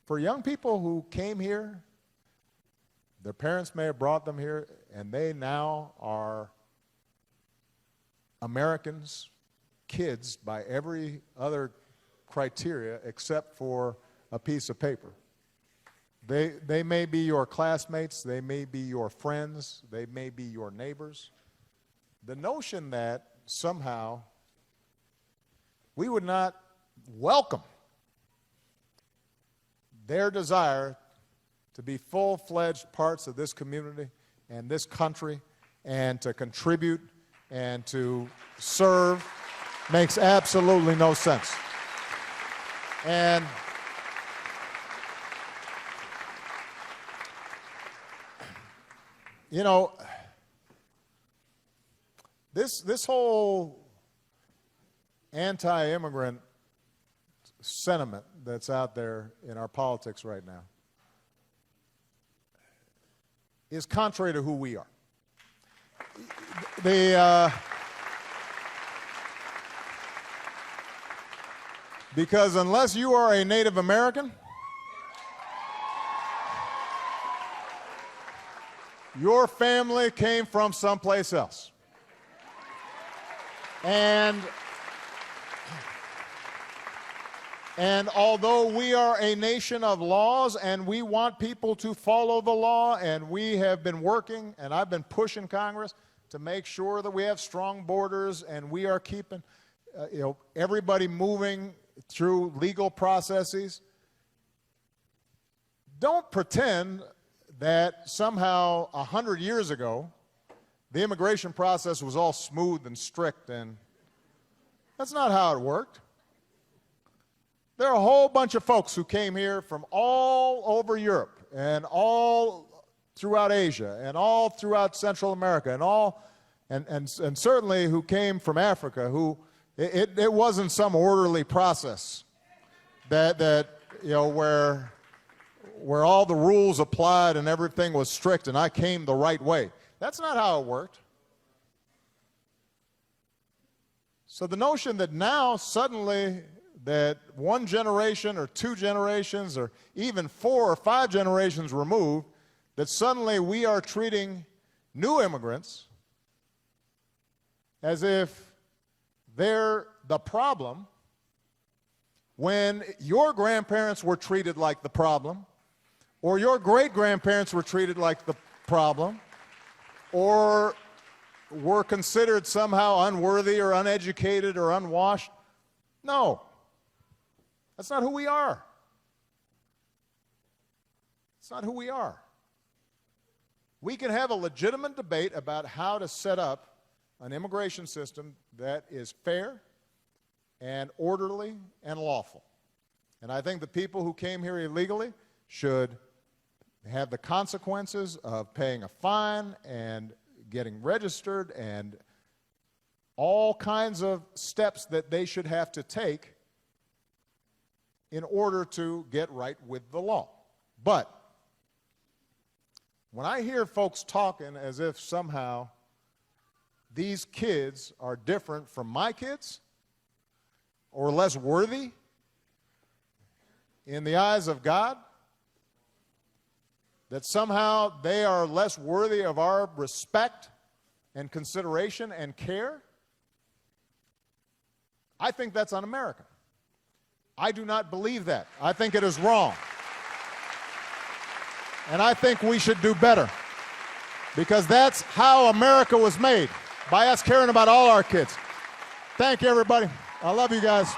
For young people who came here, their parents may have brought them here, and they now are Americans, kids by every other criteria except for a piece of paper. They may be your classmates, they may be your friends, they may be your neighbors. The notion that somehow we would not welcome their desire to be full-fledged parts of this community and this country and to contribute and to serve makes absolutely no sense. And you know, this whole anti-immigrant sentiment that's out there in our politics right now is contrary to who we are. Because unless you are a Native American, your family came from someplace else. And although we are a nation of laws and we want people to follow the law, and we have been working, and I've been pushing Congress to make sure that we have strong borders and we are keeping everybody moving through legal processes, don't pretend that somehow 100 years ago the immigration process was all smooth and strict, and that's not how it worked. There are a whole bunch of folks who came here from all over Europe and all throughout Asia and all throughout Central America and certainly who came from Africa, who it wasn't some orderly process that where all the rules applied and everything was strict and I came the right way. That's not how it worked. So the notion that now suddenly that one generation or two generations or even 4 or 5 generations removed, that suddenly we are treating new immigrants as if they're the problem when your grandparents were treated like the problem, or your great-grandparents were treated like the problem, or were considered somehow unworthy or uneducated or unwashed. No. That's not who we are. It's not who we are. We can have a legitimate debate about how to set up an immigration system that is fair and orderly and lawful. And I think the people who came here illegally should have the consequences of paying a fine and getting registered and all kinds of steps that they should have to take in order to get right with the law. But when I hear folks talking as if somehow these kids are different from my kids or less worthy in the eyes of God, that somehow they are less worthy of our respect and consideration and care, I think that's un-American. I do not believe that. I think it is wrong. And I think we should do better, because that's how America was made, by us caring about all our kids. Thank you, everybody. I love you guys.